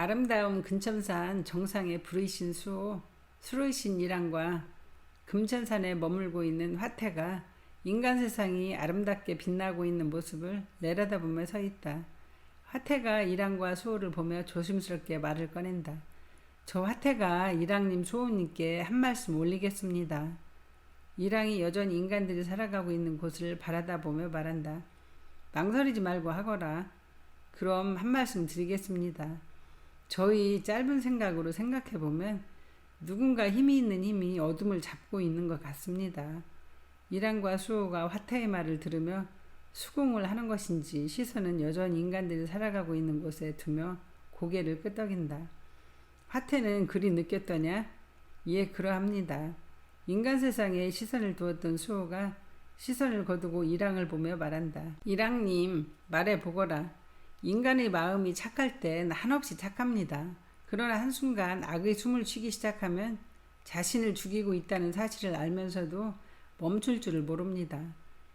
아름다운 근첨산 정상에 부르신 수호, 수르신 이랑과 금천산에 머물고 있는 화태가 인간 세상이 아름답게 빛나고 있는 모습을 내려다보며 서 있다. 화태가 이랑과 수호를 보며 조심스럽게 말을 꺼낸다. 저 화태가 이랑님 수호님께 한 말씀 올리겠습니다. 이랑이 여전히 인간들이 살아가고 있는 곳을 바라다보며 말한다. 망설이지 말고 하거라. 그럼 한 말씀 드리겠습니다. 저희 짧은 생각으로 생각해보면 누군가 힘이 있는 힘이 어둠을 잡고 있는 것 같습니다. 이랑과 수호가 화태의 말을 들으며 수긍을 하는 것인지 시선은 여전히 인간들이 살아가고 있는 곳에 두며 고개를 끄덕인다. 화태는 그리 느꼈더냐? 예, 그러합니다. 인간 세상에 시선을 두었던 수호가 시선을 거두고 이랑을 보며 말한다. 이랑님, 말해보거라. 인간의 마음이 착할 땐 한없이 착합니다. 그러나 한순간 악의 숨을 쉬기 시작하면 자신을 죽이고 있다는 사실을 알면서도 멈출 줄을 모릅니다.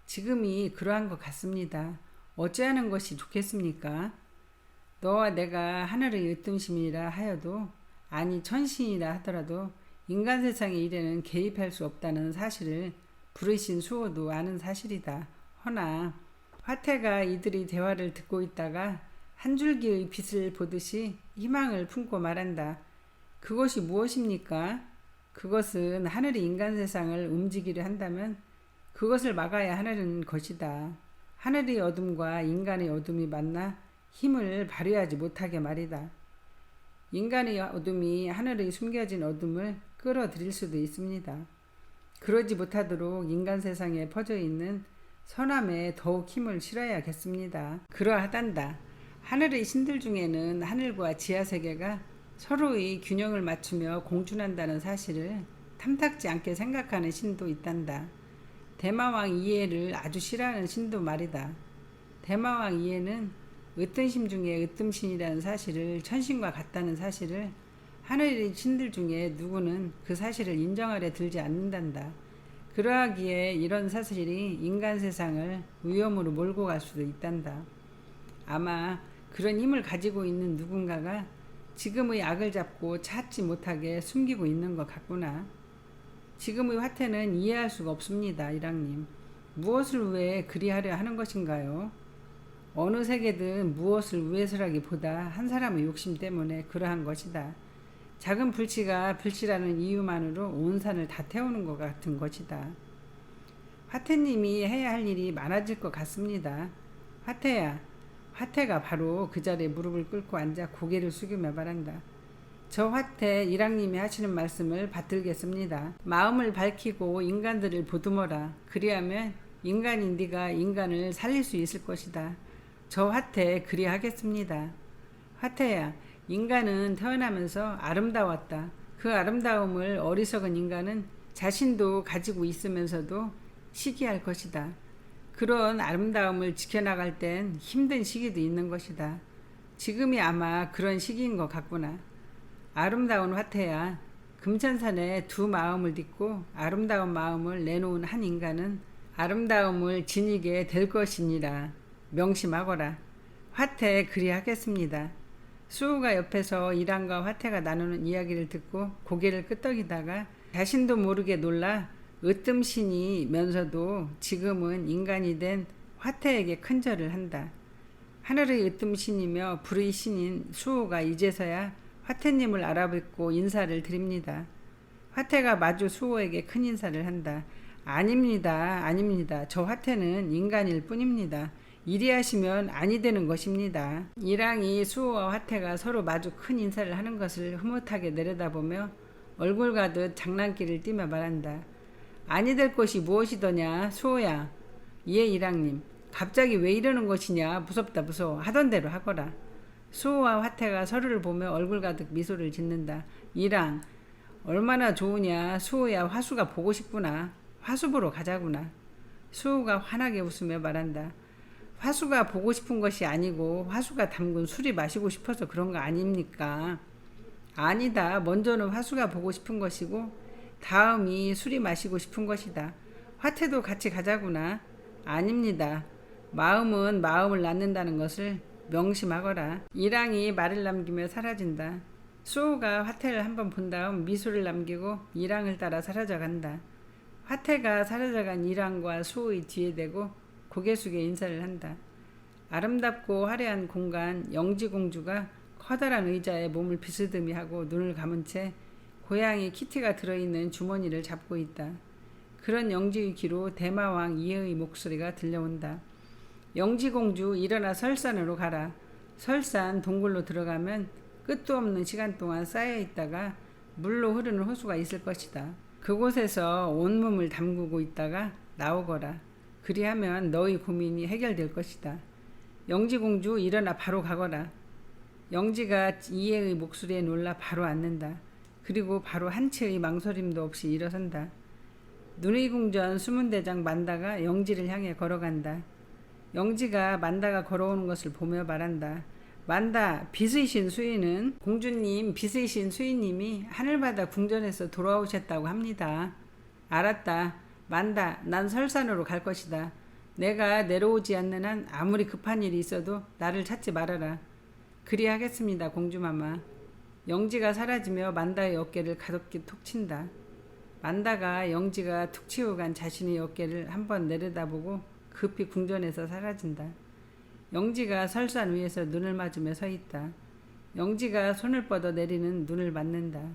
지금이 그러한 것 같습니다. 어찌하는 것이 좋겠습니까? 너와 내가 하늘의 으뜸심이라 하여도 아니 천신이라 하더라도 인간 세상의 일에는 개입할 수 없다는 사실을 부르신 수호도 아는 사실이다. 허나 화태가 이들의 대화를 듣고 있다가 한 줄기의 빛을 보듯이 희망을 품고 말한다. 그것이 무엇입니까? 그것은 하늘이 인간 세상을 움직이려 한다면 그것을 막아야 하는 것이다. 하늘의 어둠과 인간의 어둠이 만나 힘을 발휘하지 못하게 말이다. 인간의 어둠이 하늘의 숨겨진 어둠을 끌어들일 수도 있습니다. 그러지 못하도록 인간 세상에 퍼져 있는 선함에 더욱 힘을 실어야겠습니다. 그러하단다. 하늘의 신들 중에는 하늘과 지하세계가 서로의 균형을 맞추며 공존한다는 사실을 탐탁지 않게 생각하는 신도 있단다. 대마왕 이해를 아주 싫어하는 신도 말이다. 대마왕 이해는 으뜸신 중에 으뜸신이라는 사실을 천신과 같다는 사실을 하늘의 신들 중에 누구는 그 사실을 인정하려 들지 않는단다. 그러하기에 이런 사실이 인간 세상을 위험으로 몰고 갈 수도 있단다. 아마 그런 힘을 가지고 있는 누군가가 지금의 악을 잡고 찾지 못하게 숨기고 있는 것 같구나. 지금의 화태는 이해할 수가 없습니다. 이랑님. 무엇을 왜 그리하려 하는 것인가요? 어느 세계든 무엇을 위해서라기보다 한 사람의 욕심 때문에 그러한 것이다. 작은 불씨가 불씨라는 이유만으로 온 산을 다 태우는 것 같은 것이다. 화태님이 해야 할 일이 많아질 것 같습니다. 화태야. 화태가 바로 그 자리에 무릎을 꿇고 앉아 고개를 숙이며 말한다. 저 화태 이랑님이 하시는 말씀을 받들겠습니다. 마음을 밝히고 인간들을 보듬어라. 그리하면 인간인 네가 인간을 살릴 수 있을 것이다. 저 화태 그리하겠습니다. 화태야, 인간은 태어나면서 아름다웠다. 그 아름다움을 어리석은 인간은 자신도 가지고 있으면서도 시기할 것이다. 그런 아름다움을 지켜나갈 땐 힘든 시기도 있는 것이다. 지금이 아마 그런 시기인 것 같구나. 아름다운 화태야, 금천산에 두 마음을 딛고 아름다운 마음을 내놓은 한 인간은 아름다움을 지니게 될 것이니라. 명심하거라. 화태 그리하겠습니다. 수호가 옆에서 이랑과 화태가 나누는 이야기를 듣고 고개를 끄덕이다가 자신도 모르게 놀라 으뜸신이면서도 지금은 인간이 된 화태에게 큰절을 한다. 하늘의 으뜸신이며 불의 신인 수호가 이제서야 화태님을 알아뵙고 인사를 드립니다. 화태가 마주 수호에게 큰 인사를 한다. 아닙니다. 아닙니다. 저 화태는 인간일 뿐입니다. 이리 하시면 아니 되는 것입니다. 이랑이 수호와 화태가 서로 마주 큰 인사를 하는 것을 흐뭇하게 내려다보며 얼굴 가득 장난기를 띠며 말한다. 아니 될 것이 무엇이더냐 수호야. 예 이랑님. 갑자기 왜 이러는 것이냐. 무섭다 무서워. 하던 대로 하거라. 수호와 화태가 서로를 보며 얼굴 가득 미소를 짓는다. 이랑. 얼마나 좋으냐. 수호야 화수가 보고 싶구나. 화수 보러 가자구나. 수호가 환하게 웃으며 말한다. 화수가 보고 싶은 것이 아니고 화수가 담근 술이 마시고 싶어서 그런 거 아닙니까? 아니다. 먼저는 화수가 보고 싶은 것이고 다음이 술이 마시고 싶은 것이다. 화태도 같이 가자구나. 아닙니다. 마음은 마음을 낳는다는 것을 명심하거라. 이랑이 말을 남기며 사라진다. 수호가 화태를 한번 본 다음 미소를 남기고 이랑을 따라 사라져간다. 화태가 사라져간 이랑과 수호의 뒤에 대고 고개 숙여 인사를 한다. 아름답고 화려한 공간 영지공주가 커다란 의자에 몸을 비스듬히 하고 눈을 감은 채 고양이 키티가 들어있는 주머니를 잡고 있다. 그런 영지의 귀로 대마왕 이해의 목소리가 들려온다. 영지공주 일어나 설산으로 가라. 설산 동굴로 들어가면 끝도 없는 시간 동안 쌓여있다가 물로 흐르는 호수가 있을 것이다. 그곳에서 온몸을 담그고 있다가 나오거라. 그리하면 너의 고민이 해결될 것이다. 영지공주 일어나 바로 가거라. 영지가 이해의 목소리에 놀라 바로 앉는다. 그리고 바로 한 채의 망설임도 없이 일어선다. 눈의 궁전 수문대장 만다가 영지를 향해 걸어간다. 영지가 만다가 걸어오는 것을 보며 말한다. 만다, 빛의 신 수인은 공주님, 빛의 신 수인님이 하늘바다 궁전에서 돌아오셨다고 합니다. 알았다. 만다, 난 설산으로 갈 것이다. 내가 내려오지 않는 한 아무리 급한 일이 있어도 나를 찾지 말아라. 그리하겠습니다, 공주마마. 영지가 사라지며 만다의 어깨를 가볍게 톡 친다. 만다가 영지가 툭 치고 간 자신의 어깨를 한번 내려다보고 급히 궁전에서 사라진다. 영지가 설산 위에서 눈을 맞으며 서 있다. 영지가 손을 뻗어 내리는 눈을 맞는다.